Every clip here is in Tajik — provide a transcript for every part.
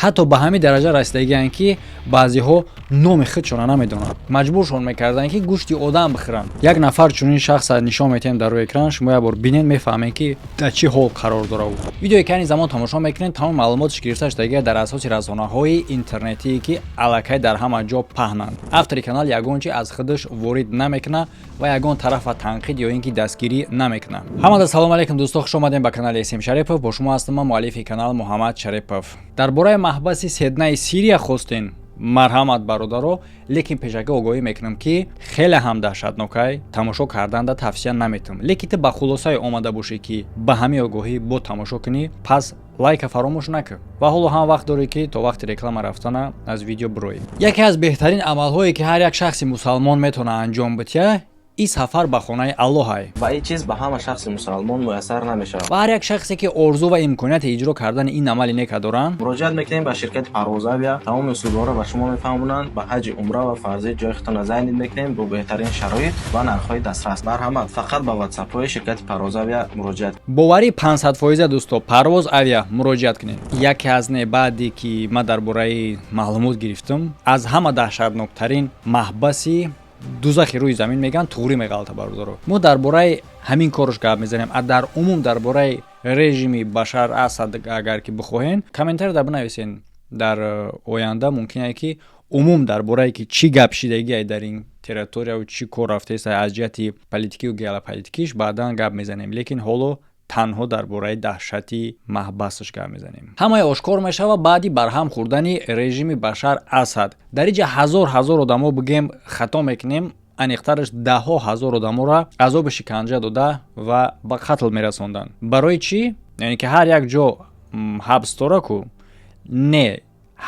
ҳатто ба ҳамин дараҷа расидагиянд ки баъзеҳо номи худшонро намедонанд. Маҷбуршон мекарданд ки гӯшти одам бихӯранд. Як нафар чунин шахсро нишон метиҳем дар рӯи экран. Шумо як бор бинед мефаҳмед ки дар чӣ ҳол қарор дора ӯ. Видеои ки ҳамин замон тамошо мекунед тамоми маълумотиш гирифта шудагиаст дар асоси расонаҳои интернетие ки аллакай дар ҳама ҷо паҳнанд. Автори канал ягон чиз аз худаш ворид намекунад ва ягон тарафа танқид ё ин ки дастгирӣ намекунад. ҳамада салом алейкум дӯстон, хуш омадем ба канали Есим Шарипов. Бо шумо ҳастам ман, муаллифи канал Муҳаммад Шарипов. Дар бораи маҳбаси Сиднаи Сирия хостин марҳамат бародаро, лекин пешакӣ огоҳӣ мекунам ки хеле ҳам даҳшатнокай, тамошо карданда тавсия наметавонам. Лекин ту ба хулосае омада бошӣ ки ба ҳамин огоҳӣ бо тамошо кунӣ, пас лайка фаромӯш накун. Ва ҳоло ҳам вақт дорӣ ки то вақти реклама рафтана аз видео бироӣ. Яке аз беҳтарин амалҳое ки ҳар як шахси мусалмон метавонад анҷом бития, ин сафар ба хонаи Аллоҳ. ва ин чиз ба ҳама шахси мусалмон муяссар намешавад. ва ҳар як шахсе ки орзу ва имконияти иҷро кардани ин амали нека доранд, муроҷиат мекунем ба ширкати Парвозавия. Тамоми усулҳоро ба шумо мефаҳмонанд. ба ҳаҷи умра ва фарзӣ ҷои худтонро зайнид мекунем бо беҳтарин шароит ва нархҳои дастрас. марҳамат, фақат ба ватсапҳои ширкати Парвозавия муроҷиат. боварӣ 500% дӯсто, Парвоз авиа муроҷиат кунед. яке аз не баъде ки ман дар бораи маълумот гирифтам, аз ҳама даҳшатноктарин маҳбаси дузахи рӯи замин меган туғри меғалта бародаро. мо дар бораи ҳамин корш гап мезанем. а дар умум дар бораи режими Башар Асад агар ки бихоҳен комментария бинависен. дар оянда мумкине ки умум дар бораи ки чӣ гап шидагие дар ин территорияу чӣ кор рафтааст аз ҷиҳати политикию геополитикиш баъдан гап мезанем. лекин ҳоло танҳо дар бораи таҳшати маҳбасаш гап мезанем. ҳамаи ошкор мешавад баъди барҳам хӯрдани режими Башар Асад. дар инҷа ҳазор одамо бигем хато мекунем, аниқтараш даҳҳо ҳазор одаморо азоби шиканҷа дода ва ба қатл мерасонданд. барои чӣ? яъне ки ҳар як ҷо ҳабс дора ку? не,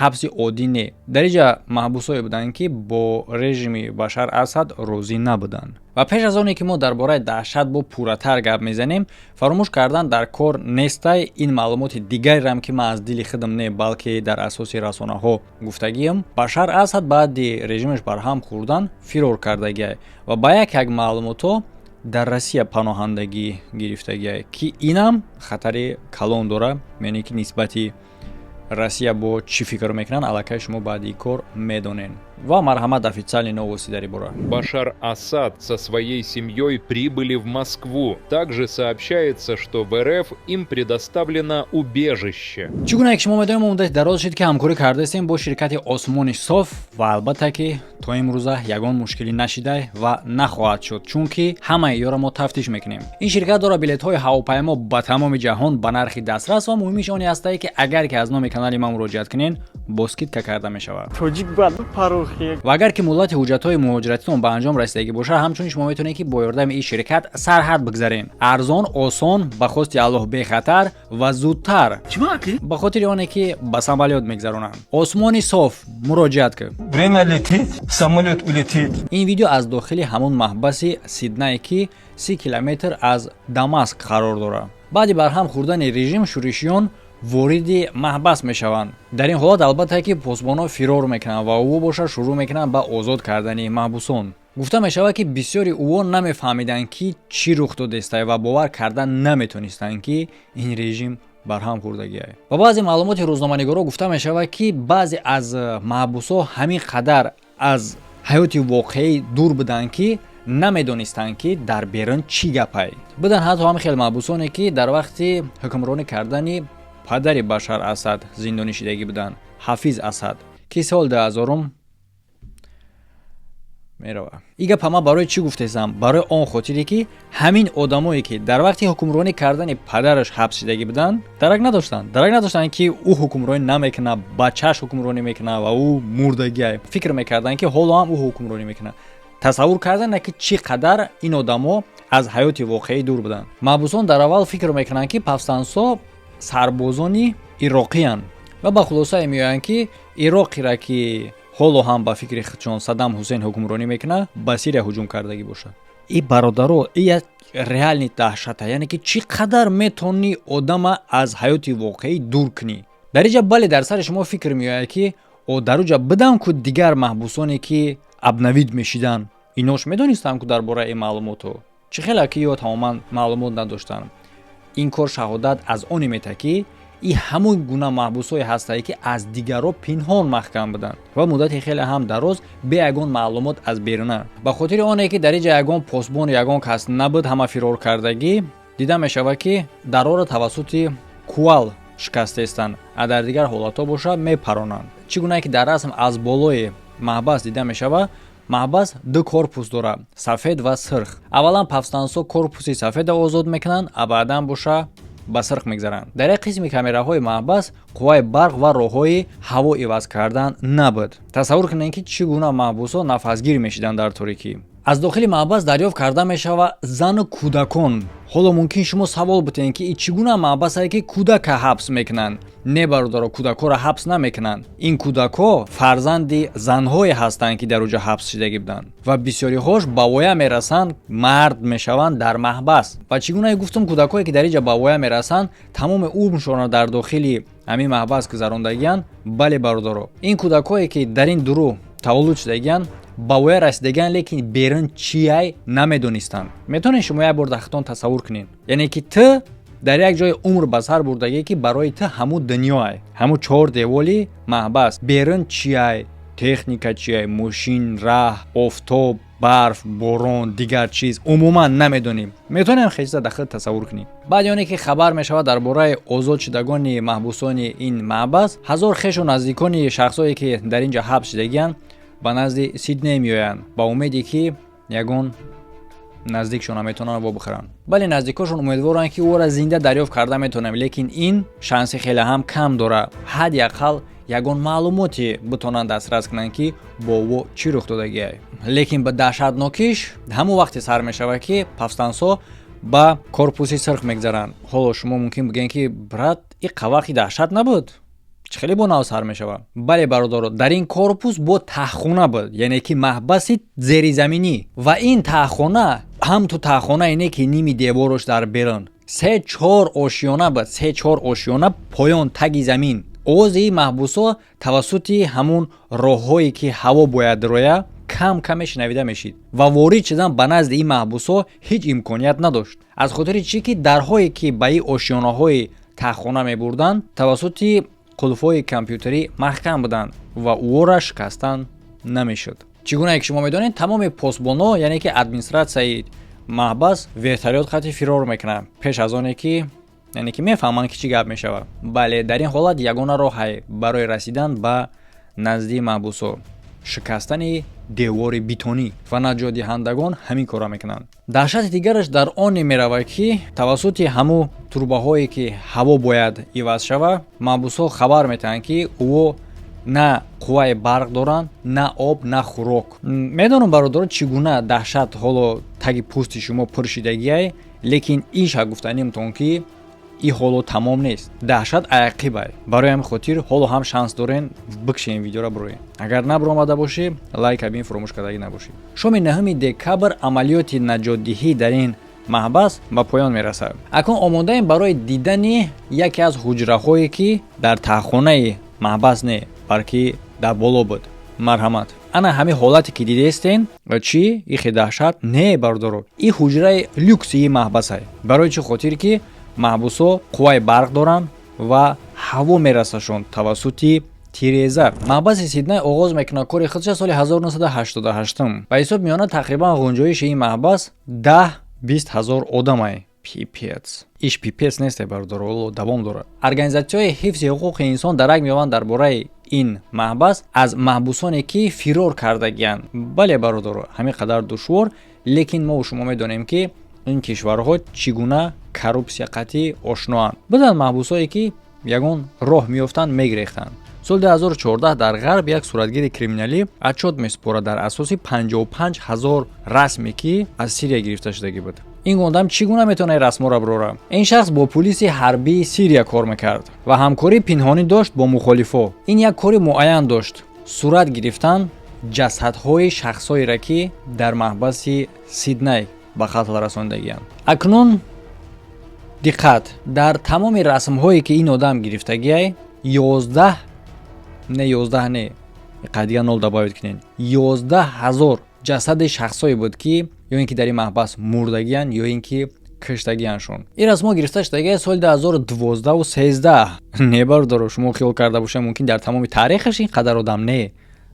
ҳабси оддӣ не. дар инҷа маҳбусое буданд ки бо режими Башар Асад розӣ набуданд. ва пеш аз оне ки мо дар бораи даҳшат бо пурратар гап мезанем, фаромӯш кардан дар кор нестай ин маълумоти дигарам ки ман аз дили худам не, балки дар асоси расонаҳо гуфтагиям. Башар Асад баъди режимаш барҳам хӯрдан фирор кардагиай ва ба як маълумото дар Россия паноҳандагӣ гирифтагиай ки инам хатари калон дора. яъне ки нисбати Россия бо чӣ фикр мекунанд, аллакай шумо баъди кор медонен. Ва марҳамат, официальные новости дар ин бора. Башар Асад со своей семьей прибыли в Москву. Также сообщается, что в РФ им предоставлено убежище. Чӣ гуна ки шумо медонем, муддати дароз шуд ки ҳамкорӣ кардастем бо ширкати Осмони Соф ва албатта ки то имрӯза ягон мушкилӣ нашида ва нахоҳад шуд, чунки ҳамаи ёро мо тафтиш мекунем. Ин ширкат дора билетҳои ҳавопаймо ба тамоми ҷаҳон ба нархи дастрас ва муҳимиш он аст ки агар ки аз номи канали ман муроҷиат кунен, бо скидка карда мешавад. ва агар ки муддати ҳуҷҷатҳои муҳоҷиратитон ба анҷом расидагӣ бошад, ҳамчунин шумо метавонед ки бо ёрдами ин ширкат сарҳад бигзарен. арзон, осон, ба хости Аллоҳ бехатар ва зудтар. ба хотири оне ки ба самолёт мегзаронанд. Осмони Соф, муроҷиат кун. Время летит, самолет улетит. ин видео аз дохили ҳамон маҳбаси Сиднае ки 30 километр аз Дамаск қарор дорад. баъди барҳам хӯрдани режим, шӯришиён вориди маҳбас мешаванд. дар ин ҳолат албатта ки посбоно фирор мекунанд ва ӯ боша шурӯъ мекунанд ба озод кардани маҳбусон. гуфта мешавад ки бисёри ӯо намефаҳмиданд ки чӣ рух додааст ва бовар кардан наметонистанд ки ин режим барҳам хӯрдагиай. ва баъзе маълумоти рӯзноманигоро гуфта мешавад ки баъзе аз маҳбусҳо ҳамин қадар аз ҳаёти воқеӣ дур буданд ки намедонистанд ки дар берун чӣ гапай. буданд ҳатто ҳам хел маҳбусоне ки дар вақти ҳукмронӣ кардани падари Башар Асад зиндонӣ шидагӣ буданд, Ҳафиз Асад, ки сол 2000 мерава. ин гапа ман барои чӣ гуфтаам? барои он хотире ки ҳамин одамое ки дар вақти ҳукмронӣ кардани падараш ҳабс шидагӣ буданд, дарак надоштанд ки ӯ ҳукмронӣ намекунад, бачааш ҳукмронӣ мекунад ва ӯ мурдагиай. фикр мекарданд ки ҳоло ҳам ӯ ҳукмронӣ мекунад. тасаввур карданд ки чӣ қадар ин одамо аз ҳаёти воқеӣ дур буданд. маҳбусон дар аввал фикр мекунанд ки повстанцо сарбозони ироқиянд ва ба хулосае меоянд ки ироқира ки ҳоло ҳам ба фикри худшон Саддам Ҳусейн ҳукмронӣ мекунад, ба Сирия ҳуҷум кардагӣ бошад. ин бародаро, ин як реални даҳшата, яъне ки чӣ қадар метавонӣ одама аз ҳаёти воқеӣ дур кунӣ. дар инҷа бале дар сари шумо фикр меояд ки дар уҷа бидам ку дигар маҳбусоне ки абнавид мешиданд, инош медонистанд ку дар бораи маълумото чӣ хеле ки ё тамоман маълумот надоштанд. ин кор шаҳодат аз оне мета ки این همون گونه محبوسای هستایی که از دیگران پنهان محکم بودند و مدت خیلی هم دراز به یگان معلومات از بیرون. به خاطر آنه که در اینجا یگان پاسبان یگان کس نبود همه فرار کردگی، دیده میشود که درار توسط کوال شکسته استند و در دیگر حالات باشه میپرانند. چگونه که در رسم از بالای محبس دیده میشود، محبس دو کورپوس داره، سفید و سرخ. اولا پافستانسو کورپوسی سفید آزاد میکنند و بعدا باشه به سرخ میگذارند. در این قسم کامراهای محبس قوای برق و راههای هوا عوض کردن نبود. تصور کنید که چگونه محبوسا نفسگیر میشدند در تاریکی. از داخل محبس دریافت کرده میشود زن و کودکان. حالا ممکن شما سوال بتین که این چگونه محبس است که کودک حبس میکنند؟ نه برادر، کودکا را حبس نمیکنند. این کودکا فرزند زنهای هستند که در اونجا حبس شدگی بودند و بسیاری هاش به وایه میرسند مرد میشوند در محبس. و چگونه گفتم کودکایی که در اینجا به وایه میرسند تمام عمرشون در داخل همین محبس گذراندگیان. بله برادر، این کودکایی که در این درو تولد شدگیان با وی رسیدگان لیکن بیرون چیای نمیدونستند. میتونین شما یه بار دختان تصور کنین، یعنی که تو در یک جای عمر به سر بردگی که برای تو همو دنیای، همو چهار دیوالی محبس، بیرون چیای، تکنیکا چیای، ماشین، راه، آفتاب، برف، باران، دیگر چیز عموما نمیدونیم. میتونیم خیلی دقیق تصور کنیم. بعد یعنی که خبر میشود درباره آزاد شدگان محبوسان این محبس، هزار خویش و نزدیکان شخصایی که در اینجا حبس شدگیان به نزد سیدنی میآیند با امیدی که یگان نزدیکشون میتونن و بخورن. ولی نزدیکاشون امیدوارن که او را زنده دریافت کرده میتونن، لیکن این شانس خیلی هم کم داره. حداقل یگان معلوماتی بتونن دسترس کنن که با او چی رخ دادگی. لیکن به دهشتناکیش همون وقتی سر میشوه که پافستانسا با کورپوسی سرخ میگذارن. حالا شما ممکن بگین که برات این قواخی دهشت نبود؟ خیلی با ناو سر میشوه. بله برادر، در این کورپوس با تخونه بود، یعنی که محبس زیر زمینی و این تخونه هم تو تخونه اینه که نیمی دیوارش در بیرون 3-4 آشیانه بود، 3-4 آشیانه پایان تگ زمین. اوزی محبوسا توسط همون راههایی که هوا باید رویا کم کم شنویده میشید و وارد شدن به نزد این محبوسا هیچ امکانیت نداشت. از خاطر چی که درهایی که به این آشیانه های تخونه میبردن توسط قلفای کامپیوتری محکم بودند و او را شکستن نمیشد. چگونه که شما میدونید تمام پاسبانا، یعنی که ادمنستراسیای محبس ویتریات خط فرار میکنن پیش از آنه که یعنی که میفهمن که چی گپ میشود. بله، در این حالت یگانه راه برای رسیدن به نزدیک محبوسا شکستن دیوار بیتونی و نجات دهندگان همین کارا میکنند. دهشت دیگرش در آن میروه که توسط همو توربه هایی که هوا باید عوض شود محبوسا خبر میتن که او نه قوای برق دارن، نه آب، نه خوراک. میدونم برادر چگونه دهشت حالا تگ پوست شما پرشیدگیه، لیکن ایش گفتنیم تون که این حالا تمام نیست. دهشت عقیبه. برای همین خاطر حالا هم شانس دارین بکشین این ویدیو را بروین. اگر نبرآمده باشه لایک بین فراموش کردگی نباشید. شام 9 دکبر عملیات نجات دهی در این محبس به پایان میرسد. اکنون آماده ایم برای دیدن یکی از حجره هایی که در تخانه محبس نه بلکه در بالا بود. مرحمت. انا همین حالتی که دیده استین چی؟ این خیلی دهشت نه برادر. این حجره لوکسی محبس است. برای چه خاطر که محبوسا قوای برق دارن و هوا میرسشون توسط تیریزر. محبس سیدنی آغاز میکنه کار خودش سال 1988 و حساب میانه تقریبا گنجایش این محبس 10-20 هزار آدمه. پیپیتس. ایش پیپیتس نیست برادر، ولو دوام داره. ارگانیزاسیون حفظ حقوق انسان درک میوان درباره این محبس از محبوسانی که فرار کردگیان. بله برادر، همین قدر دشوار، لیکن ما شما میدونیم که این کشورها چگونه کروپسیا قطعی آشنااند. بدن محبوسایی که یگان راه میافتند میگریختند. سال 2014 در غرب یک صورتگیر کریمینالی اچاد میسپره در اساس 55,000 رسمی که از سوریا گرفته شدگی بود. این گوندم چگونه میتونه رسما را بروره؟ این شخص با پلیس حربی سوریا کار میکرد و همکاری پنهانی داشت با مخالفا. این یک کاری معین داشت، صورت گرفتن جسدهای شخصایی را که در محبس سیدنی به قتل رساندگی‌اند. اکنون دقت، در تمام رسم هایی که این آدم گرفتگی 11 نه قدیه 0 دباید کنین 11,000 جسد شخصایی بود که یا اینکه در این محبس مردگیان یا اینکه киштагианшон. ин расмо гирифта шудаги соли 2012 ва 13 не бардоро шумо хиёл карда бошед мумкин дар тамоми таърихаш ин қадар одам не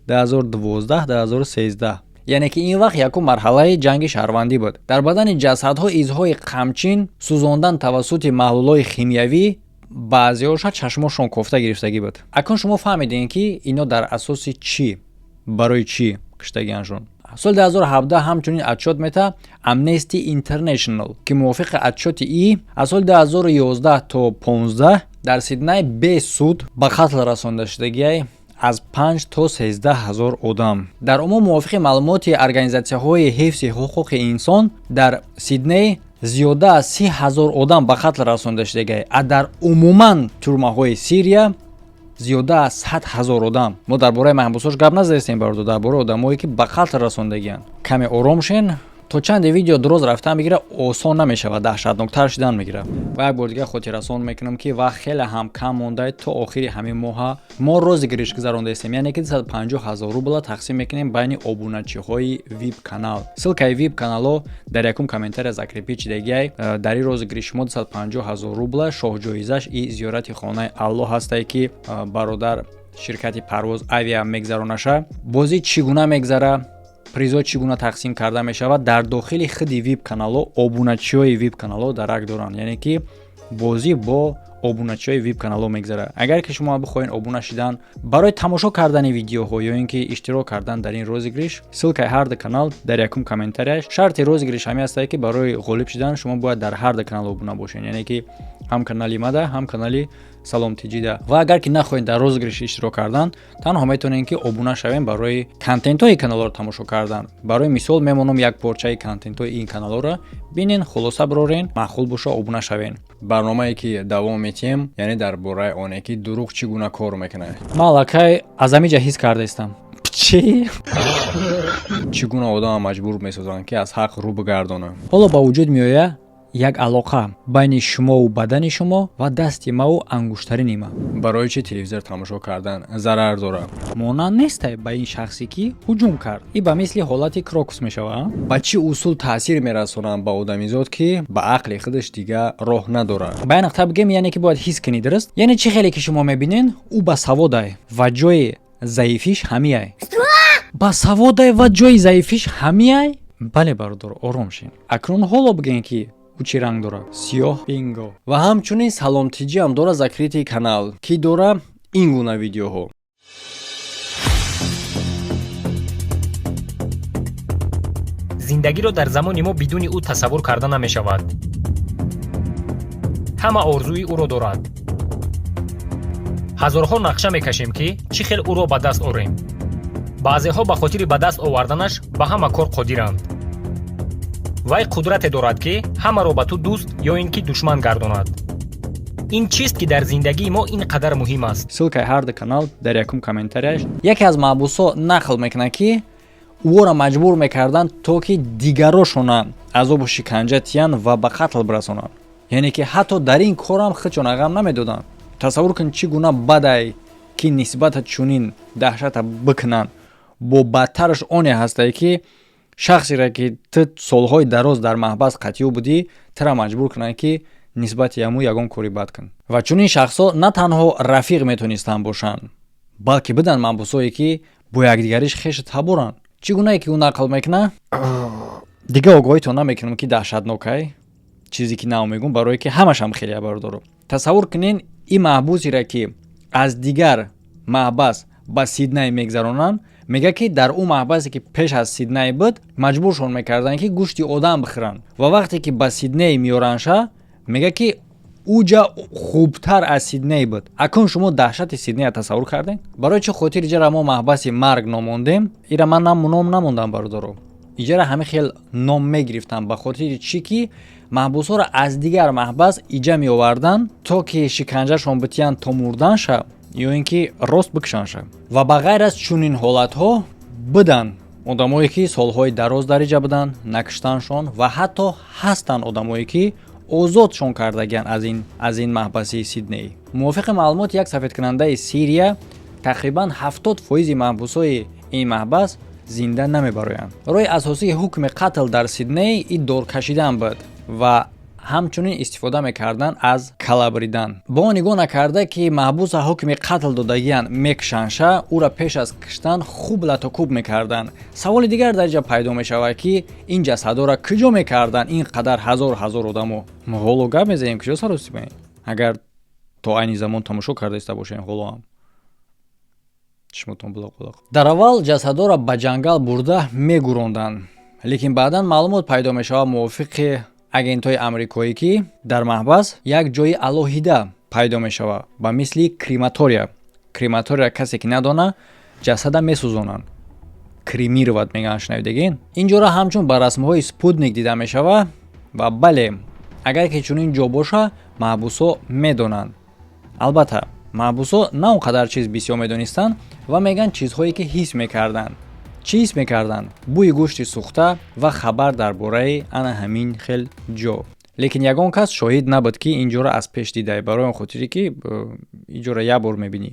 2012 2013 яъне ки ин вақт якум марҳалаи ҷанги шаҳрвандӣ буд. Дар бадани ҷасадҳо изҳои қамчин сӯзондан тавассути маҳлулҳои химиявӣ баъзеҳоша чашмошон кофта гирифтагӣ буд. Акнун шумо фаҳмедем ки ино дар асоси чӣ барои чӣ киштагианшон. соли 2017 ҳамчунин отчёт мета Amnesty International ки мувофиқи отчёти ӣ аз соли 2011 то 15 дар Сидней бесуд ба қатл расонида шудагиай аз 5 то 13 ҳазор одам. Дар умум мувофиқи маълумоти организатсияҳои ҳифзи ҳуқуқи инсон дар Сидней зиёда аз 30 ҳазор одам ба қатл расонида шудагиай. Дар умуман тюрмаҳои Сирия зиёда аз 100 ҳазор одам. Мо дар бораи маҳбусош гап назанистем бардо, дар бораи одамое ки ба қатл расондагианд. Каме ором шен, то чанде видео дуроз рафтан мегира осон намешавад, даҳшатноктар шудан мегира. Ва як бор дигар хотиррасон мекунам ки вақт хеле ҳам кам монда то охири ҳамин моҳа мо рози гириш гузарондастем, яъне ки 250 000 рубла тақсим мекунем байни обуначиҳои VIP канал. Ссилкаи VIP канало дар якум комментария закрепи чидагиай. Дар ин рози гириш мо 250 000 рубла шоҳ-ҷоизаш и зиёрати хонаи Аллоҳ ҳастае ки бародар ширкати Парвоз Авиа мегзаронаша. Бозӣ чӣ гуна мегзара, призо чӣ гуна тақсим карда мешавад дар дохили худи VIP канало обуначиҳои VIP канало дарак доранд, яъне ки бозӣ бо обуначиҳои VIP канало мегзара. Агар ки шумо бихоҳед обуна шудан барои тамошо кардани видеоҳо ё ин ки иштирок кардан дар ин розыгриш, ссилкаи ҳарда канал дар якум комментарияш. Шарти розыгриш ҳамин астае ки барои ғолиб шудан шумо бояд дар ҳарда канал обуна бошед, яъне ки ҳам канали мада ҳам канали Салом Тиҷида. Ва агар ки нахоҳед дар розыгриш иштирок кардан, танҳо метавонед ки обуна шавем барои контентҳои каналро тамошо кардан. Барои мисол мемонам як порчаи контентҳои ин каналро бинен, хулоса бирорен, маъқул боша обуна шавен. Барномае ки давом метиҳем, яъне дар бораи оне ки дурӯғ чӣ гуна кор мекунад. Ман аллакай аз ҳамиҷа ҳис кардаистам. Чӣ? Чӣ гуна одамро маҷбур месозанд ки аз ҳақ рӯ бигардонад. Ҳоло ба вуҷуд меояд як алоқа байни шумову бадани шумо ва дасти маву ангуштарини ма. Барои чӣ телевизор тамошо кардан зарар дорад? Монанд нестай ба ин шахсе ки ҳуҷум кард. И ба мисли ҳолати крокус мешавад. Ба чӣ усул таъсир мерасонанд ба одамизод ки ба ақли худаш дигар роҳ надорад. Ба ин нуқта бигем, яъне ки бояд ҳис кунед, дуруст? Яъне чӣ хеле ки шумо мебинед, ӯ ба саводай ва ҷои заифиш ҳамияй. Ба саводай ва ҷои заифиш ҳамияй? Бале бародор, ором шин. Акнун ҳоло бигем ки ӯ чӣ ранг дорад? Сиёҳ, бинго. Ва ҳамчунин Салом Тиҷи ҳам дора закрити канал ки дора ин гуна видеоҳо. зиндагиро дар замони мо бидуни ӯ тасаввур карда намешавад. ҳама орзуи ӯро дорад. ҳазорҳо нақша мекашем ки чӣ хел ӯро ба даст орем. баъзеҳо ба хотири ба даст оварданаш ба ҳама кор қодиранд. вай қудрате дорад ки ҳамаро ба ту дӯст ё ин ки душман гардонад. ин чист ки дар зиндагии мо ин қадар муҳим аст. Ссилкаи ҳарда канал дар якум комментарияш. Яке аз маҳбусҳо нақл мекунад ки ӯро маҷбур мекарданд то ки дигарошона азобу шиканҷа тиянд ва ба қатл бирасонанд. Яъне ки ҳатто дар ин корам худшона ғам намедоданд. Тасаввур кун чӣ гуна бадай ки нисбата чунин даҳшата бикунанд. бо бадтараш оне ҳастае ки шахсеро ки ту солҳои дароз дар маҳбас қатъиё будӣ, тура маҷбур кунанд ки нисбати яму ягон кори бад кун. Ва чунин шахсҳо на танҳо рафиқ метавонистанд бошанд, балки биданд маҳбусое ки бо якдигариш хешу таборанд. Чӣ гунае ки ӯ нақл мекунад? Дигар огоҳитон намекунам ки даҳшатнокай чизе ки намегӯм, барое ки ҳамашам хеле бародаро. Тасаввур кунед ин маҳбусеро ки аз дигар маҳбас ба Сидней мегзаронанд, мега ки дар ӯ маҳбасе ки пеш аз Сидней буд, маҷбуршон мекарданд ки гӯшти одам бихӯранд. Ва вақте ки ба Сидней меёранша, мега ки уҷа хубтар аз Сидней буд. Акнун шумо даҳшати Сиднея тасаввур кардем? Барои чӣ хотир иҷара мо маҳбаси марг номондем? Ира ман ном намондам бародаро. Иҷара ҳамин хел ном мегирифтам ба хотири чӣ ки маҳбусҳоро аз дигар маҳбас иҷа меоварданд то ки шиканҷашон битиянд то мурданша ё ин ки рост бикушанша. Ва ба ғайр аз чунин ҳолатҳо буданд одамое ки солҳои дароз дар иҷа буданд, накуштаншон ва ҳатто ҳастанд одамое ки озодшон кардагианд аз ин маҳбаси Сидней. Мувофиқи маълумоти як сафедкунандаи Сирия, тақрибан 70% маҳбусҳои ин маҳбас зинда намебароянд. роҳи асосии ҳукми қатл дар Сидней и дор кашидан буд ва ҳамчунин истифода мекардан аз калабридан. Бо нигоҳ накарда ки маҳбуса ҳукми қатл додагиян мекшанша, ӯра пеш аз киштан хуб латокуб мекардан. Саволи дигар дар ҷа пайдо мешавад ки ин ҷасадҳоро куҷо мекардан ин қадар ҳазор одамо. ҳоло гап мезанем куҷо сарости баин? Агар то айни замон тамошо карда иста бошем ҳоло ҳам чишмотон булоқ. Дар аввал ҷасадҳоро ба ҷангал бурда мегуронданд, лекин баъдан маълумот пайдо мешавад мувофиқи агентҳои амрикоӣ ки дар маҳбас як ҷои алоҳида пайдо мешавад ба мисли крематория. Крематория касе ки надона ҷасада месӯзонанд. Кремировад мегӯянд, шунавидагин. Инҷора ҳамчун ба расмҳои спутник дида мешавад ва бале, агар ки чунин ҷо боша маҳбусҳо медонанд. Албатта маҳбусҳо на он қадар чиз бисёр медонистанд ва мегӯянд чизҳое ки ҳис мекарданд. Чӣ ҳис мекарданд? Бӯи гӯшти сӯхта ва хабар дар бораи ана ҳамин хел ҷо. Лекин ягон кас шоҳид набуд ки инҷоро аз пеш дидай, барои он хотире ки инҷоро як бор мебинӣ,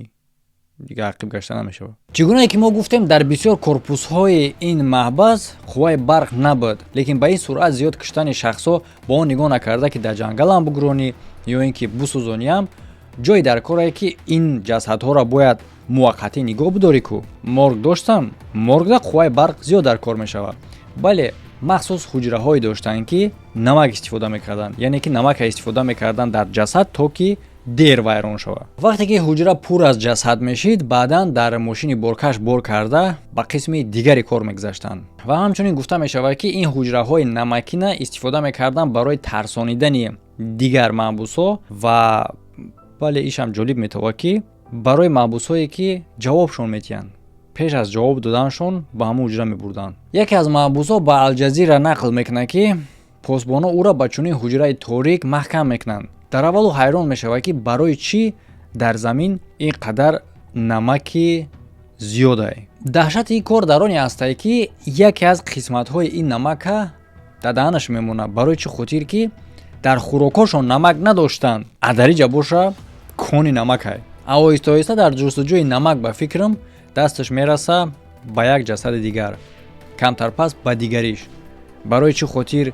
дигар ақиб гашта намешавад. Чӣ гунае ки мо гуфтем дар бисёр корпусҳои ин маҳбас қувваи барқ набуд, лекин ба ин суръат зиёд киштани шахсҳо бо он нигоҳ накарда ки дар ҷангалам бугуронӣ ё ин ки бусӯзониям, ҷое дар корае ки ин ҷасадҳоро бояд муваққатӣ нигоҳ бидорӣ ку. Морг доштам, моргда қувваи барқ зиёд дар кор мешавад. Бале, махсус ҳуҷраҳое доштанд ки намак истифода мекарданд, яъне ки намака истифода мекарданд дар ҷасад то ки дер вайрон шавад. Вақте ки ҳуҷра пур аз ҷасад мешид, баъдан дар мошини боркаш бор карда ба қисми дигари кор мегузаштанд. Ва ҳамчунин гуфта мешавад ки ин ҳуҷраҳои намакина истифода мекарданд барои тарсонидани дигар маҳбусҳо ва бале ишам ҷолиб метавад ки барои маҳбусҳое ки ҷавобшон метиҳанд. Пеш аз ҷавоб доданшон ба ҳамон ҳуҷра мебурданд. Яке аз маҳбусҳо ба Алҷазира нақл мекунад ки посбоно ӯро ба чунин ҳуҷраи торик маҳкам мекунанд. Дар аввалу ҳайрон мешавад ки барои чӣ дар замин ин қадар намаки зиёдае. Даҳшати ин кор дар оне астае ки яке аз қисматҳои ин намака дар даҳанаш мемонад. Барои чӣ хотир ки дар хӯрокҳошон намак надоштанд. Адариҷа боша кони намакай. Оҳиста дар ҷустуҷӯи намак ба фикрам дасташ мераса ба як ҷасади дигар, камтар пас ба дигариш. Барои чӣ хотир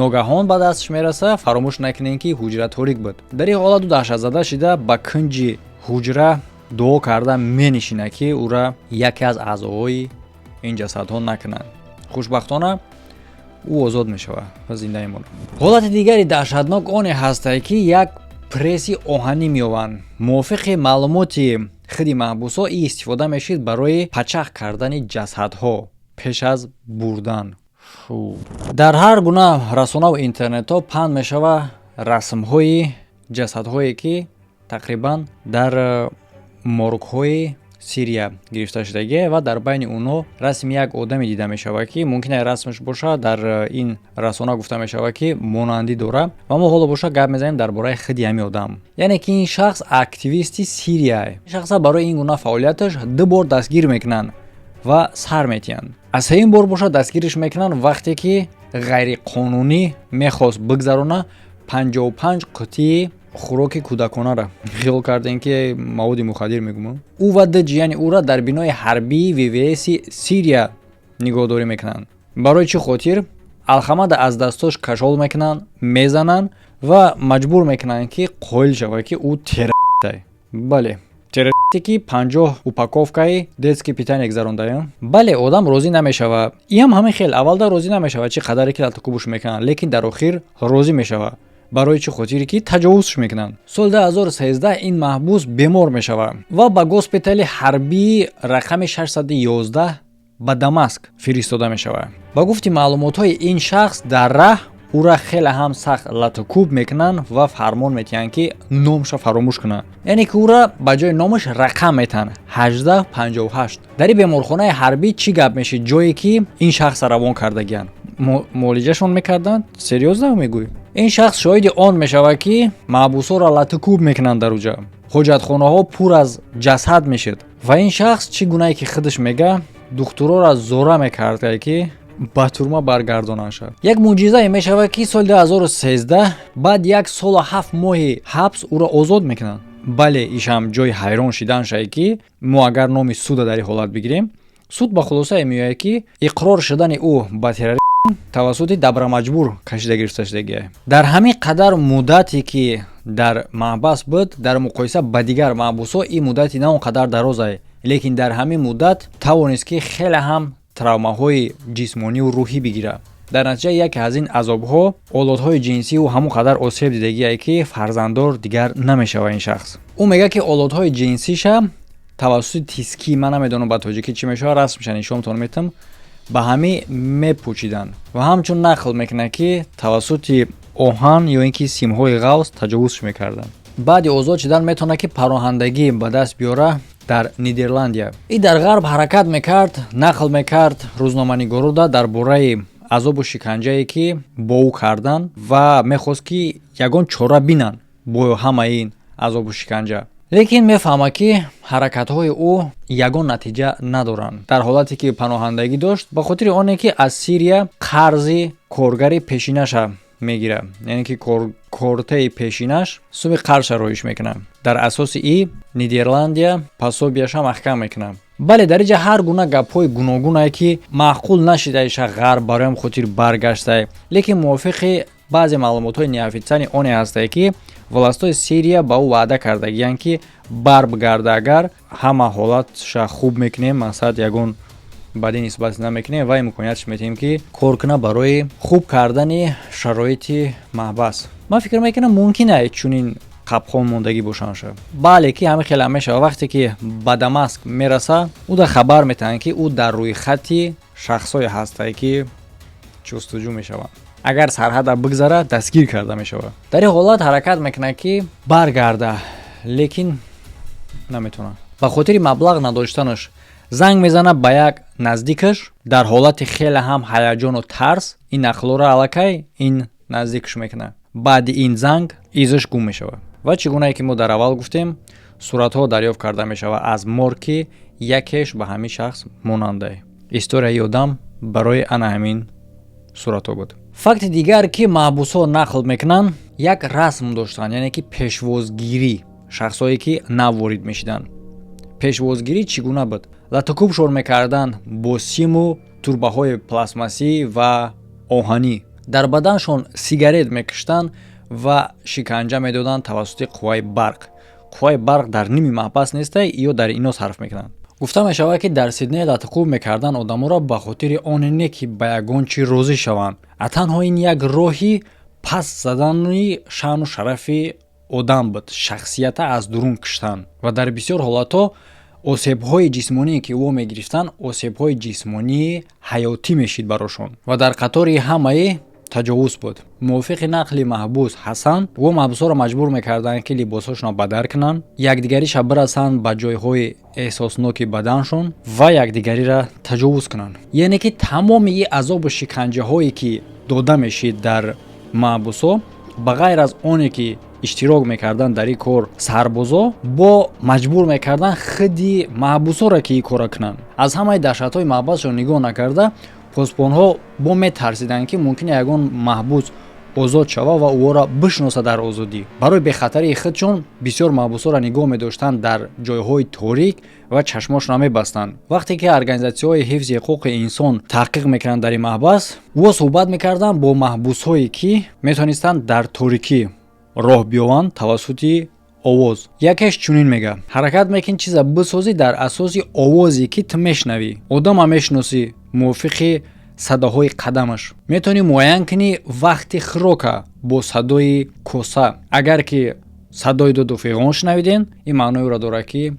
ногаҳон ба дасташ мераса, фаромӯш накунем ки ҳуҷра торик буд. Дар ин ҳолат ӯ даҳшатзада шида ба кунҷи ҳуҷра дуо карда менишинад ки ӯра яке аз аъзоҳои ин ҷасадҳо накунанд. Хушбахтона ӯ озод мешавад ва зинда мемонад. Ҳолати дигари даҳшатнок оне ҳастае ки як пресси оҳанӣ меёбанд. мувофиқи маълумоти худи маҳбусҳо ин истифода мешид барои пачақ кардани ҷасадҳо пеш аз бурдан. Дар ҳар гуна расонаву интернетҳо паҳн мешавад расмҳои ҷасадҳое ки тақрибан дар моргҳои Сирия гирифта шудагӣ ва дар байни онҳо расми як одаме дида мешавад ки мумкин аст расмаш боша дар ин расона гуфта мешавад ки монандӣ дорад ва мо ҳоло боша гап мезанем дар бораи худи ҳамин одам. Яъне ки ин шахс активисти Сирияе. Шахса барои ин гуна фаъолияташ 2 бор дастгир мекунанд ва сар метиҳанд. Аз сеюм бор боша дастгириш мекунанд вақте ки ғайриқонунӣ мехост бигзарона 55 қутии хӯроки кӯдаконара. хиёл кардем ки маводи мухаддир мегӯмам. Ӯ ва ду ҷияни ӯра дар бинои ҳарбии ВВС-и Сирия нигоҳдорӣ мекунанд. Барои чӣ хотир? Алхамада аз дастош кашол мекунанд, мезананд ва маҷбур мекунанд ки қоил шавад ки ӯ террористай. Бале, террористе ки 50 упаковкаи детски питание гузарондаем. Бале, одам розӣ намешавад. Иам ҳамин хел аввалда розӣ намешавад чи қадаре ки латакубуш мекунанд, лекин дар охир розӣ мешавад. Барои чӣ хотире ки таҷовузш мекунанд. Соли 2013 ин маҳбус бемор мешавад ва ба госпитали ҳарбии рақами 611 ба Дамаск фиристода мешавад. Ба гуфти маълумотҳои ин шахс дар раҳ ӯра хеле ҳам сахт латукуб мекунанд ва фармон метиҳанд ки номша фаромӯш кунад. Яъне ки ӯра ба ҷои номаш рақам метиҳанд 1858. дар ин беморхонаи ҳарбӣ чӣ гап мешид? Ҷое ки ин шахсро равон кардагиянд. муолиҷашон мекарданд? Серьёзно мегӯй? ин шахс шоҳиди он мешавад ки маҳбусҳоро латукуб мекунанд дар уҷа. ҳоҷатхонаҳо пур аз ҷасад мешид ва ин шахс чӣ гунае ки худаш мега духтурора зора мекарда ки ба турма баргардонанд шуд. Як мӯъҷизае мешавад ки соли 2013 баъд 1 солу 7 моҳи ҳабс ӯро озод мекунанд. бале ишам ҷои ҳайрон шидан шае ки мо агар номи суда дар ин ҳолат бигирем, суд ба хулосае меояд ки иқрор шудани ӯ ба террорист тавассути дабрамаҷбур кашида гирифта шудагия. Дар ҳамин қадар муддате ки дар маҳбас буд, дар муқоиса ба дигар маҳбусҳо ин муддати на он қадар дароз ай, лекин дар ҳамин муддат тавонист ки хеле ҳам травмаҳои ҷисмониву рӯҳӣ бигирад. дар натиҷа яке аз ин азобҳо олодҳои ҷинсиву ҳамон қадар осеб дидагие ки фарзанддор дигар намешавад ин шахс. Ӯ мегӯяд ки олодҳои ҷинсиша тавассути тискӣ, ман намедонам ба тоҷикӣ чӣ мешавад, расмша нишонтон метам, ба ҳамӣ мепӯчиданд ва ҳамчун нақл мекунад ки тавассути оҳан ё ин ки симҳои ғавз таҷовузш мекарданд. баъди озод шудан метавонад ки пароҳандагӣ ба даст биёра дар Нидерландия. И дар ғарб ҳаракат мекард, нақл мекард рӯзноманигорода дар бораи азобу шиканҷае ки бо ӯ карданд ва мехост ки ягон чора бинанд бо ҳамаи ин азобу шиканҷа. лекин мефаҳмад ки ҳаракатҳои ӯ ягон натиҷа надоранд. Дар ҳолате ки паноҳандагӣ дошт, ба хотири оне ки аз Сирия қарзи коргари пешинаша мегирад, яъне ки кортаи пешинаш суми қарша роиш мекунад. Дар асоси и Нидерландия пособияша маҳкам мекунад. бале дар инҷа ҳар гуна гапҳои гуногунае ки маъқул нашидаиша ғарб бароям хотир баргаштае, лекин мувофиқи баъзе маълумотҳои неофитсиали оне ҳастае ки властои Сирия ба ӯ ваъда кардагиянд ки барбгарда, агар ҳама ҳолатша хуб мекунем, мақсад ягон баъди нисбат намекунем ва имкониятш метиҳем ки кор кунад барои хуб кардани шароити маҳбас. ман фикр мекунам мумкин аст чунин қабхон мондагӣ бошанша. бале ки ҳамин хеле мешавад. вақте ки ба Дамаск мераса, ӯ да хабар метаҳанд ки ӯ дар рӯи хатти шахсое ҳастае ки ҷустуҷӯ мешаванд. агар сарҳада бигзара, дастгир карда мешавад. дар ин ҳолат ҳаракат мекунад ки баргарда, лекин наметавонад. ба хотири маблағ надоштанаш занг мезанад ба як наздикаш. дар ҳолати хеле ҳам ҳаяҷону тарс ин нақлора аллакай ин наздикаш мекунад. баъди ин занг изиш гум мешавад ва чӣ гунае ки мо дар аввал гуфтем, суратҳо дарёфт карда мешавад аз морки якеш ба ҳамин шахс монандае. историяи одам барои ана ҳамин суратҳо буд. факти дигар ки маҳбусҳо нақл мекунанд, як расм доштанд, яъне ки пешвозгирӣ, шахсое ки наворид мешиданд. пешвозгирӣ чӣ гуна буд? латукӯбшон мекарданд бо симу турбаҳои пластмассӣ ва оҳанӣ. дар баданшон сигарет мекиштанд ва шиканҷа медоданд тавассути қувваи барқ. қувваи барқ дар ними маҳбас нестай, ё дар ино сарф мекунанд. гуфта мешавад ки дар Сидней латукӯб мекарданд одаморо ба хотири оне не ки ба ягон чӣ розӣ шаванд, а танҳо ин як роҳи паст задани шаъну шарафи одам буд, шахсията аз дурун киштан. ва дар бисёр ҳолатҳо осебҳои ҷисмоние ки ӯ мегирифтанд, осебҳои ҷисмонии ҳаётӣ мешид барошон ва дар қатори ҳамаи таҷовуз буд. мувофиқи нақли маҳбус Ҳасан, ӯ маҳбусҳоро маҷбур мекарданд ки либосҳошонро бадар кунанд, якдигариша бирасанд ба ҷойҳои эҳсосноки баданшон ва якдигариро таҷовуз кунанд. яъне ки тамоми ин азобу шиканҷаҳое ки дода мешид дар маҳбусҳо, ба ғайр аз оне ки иштирок мекарданд дар ин кор сарбозо, бо маҷбур мекарданд худи маҳбусҳоро ки ин кора кунанд. аз ҳамаи даҳшатҳои маҳбасшон нигоҳ накарда, посбонҳо бо метарсиданд ки мумкин аст ягон маҳбус озод шавад ва ӯро бишносад дар озодӣ. барои бехатарии худшон бисёр маҳбусҳоро нигоҳ медоштанд дар ҷойҳои торик ва чашмошро мебастанд. вақте ки организатсияҳои ҳифзи ҳуқуқи инсон таҳқиқ мекунанд дар ин маҳбас, ӯ суҳбат мекарданд бо маҳбусҳое ки метавонистанд дар торикӣ роҳ биёванд тавассути овоз. якеш чунин мегӯяд: ҳаракат мекунӣ чиза бисозӣ дар асоси овозе ки ту мешнавӣ. одама мешиносӣ мувофиқи садоҳои қадамаш. метавонӣ муайян кунӣ вақти хӯрока бо садои коса. агар ки садои дуду фиғон шунавиден, ин маъноиро дорад ки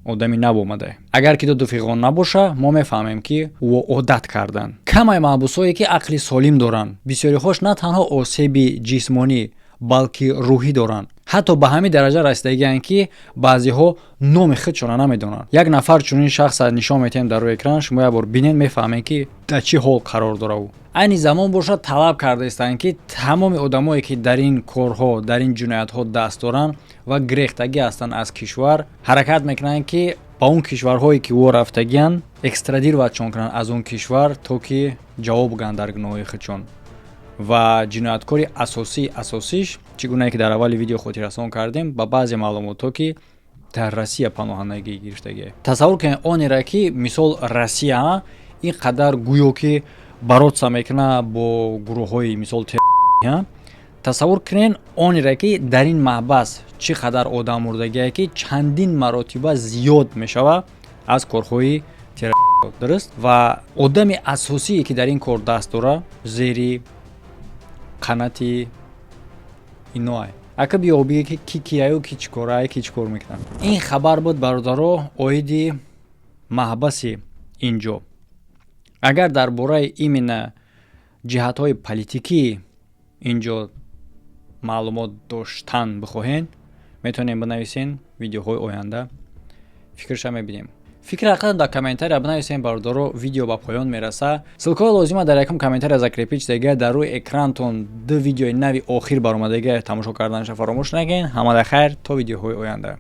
одами наб омадаe. агар ки дуду фиғон набоша, мо мефаҳмем ки ӯ одат карданд. камай маҳбусҳое ки ақли солим доранд, бисёрихош на танҳо осеби ҷисмонӣ, балки рӯҳӣ доранд. ҳатто ба ҳамин дараҷа расидагиянд ки баъзеҳо номи худшонро намедонанд. як нафар чунин шахса нишон метиҳем дар рӯи экран, шумо як бор бинед, мефаҳмед ки дар чӣ ҳол қарор дорад ӯ. айни замон бошад талаб кардаистанд ки тамоми одамое ки дар ин корҳо, дар ин ҷиноятҳо даст доранд ва гирехтагӣ ҳастанд аз кишвар, ҳаракат мекунанд ки ба он кишварҳое ки ӯ рафтагиянд экстрадироватшон кунанд аз он кишвар, то ки ҷавоб гӯянд дар гуноҳои худшон. ва ҷинояткори асосиш чӣ гунае ки дар аввали видео хотиррасон кардем, ба баъзе маълумотҳо ки дар Россия паноҳандагӣ гирифтагӣ. тасаввур кунед онеро ки мисол Россия ин қадар гӯё ки баротса мекуна бо гурӯҳҳои мисол тасаввур кунен онере ки дар ин маҳбас чӣ қадар одам мурдагие ки чандин маротиба зиёд мешава аз корҳои террористӣ дуруст ва одами асосие ки дар ин кор даст дора зери қанати иноай ака биё биге ки кияю ки чӣ корае ки чӣ кор мекунад. Ин хабар буд бародаро оиди маҳбаси инҷо. агар дар бораи именно ҷиҳатҳои политикӣ инҷо маълумот доштан бихоҳен метавонем бинависен видеоҳои оянда фикрша мебинем. фикри ақида дар комментария бинависен бародаро. видео ба поён мераса. ссилкаҳои лозима дар якум комментария закрепич дега дар рӯи экрантон ду видеои нави охир баромадага тамошо карданашро фаромӯш накунед. ҳамада хайр то видеоҳои оянда.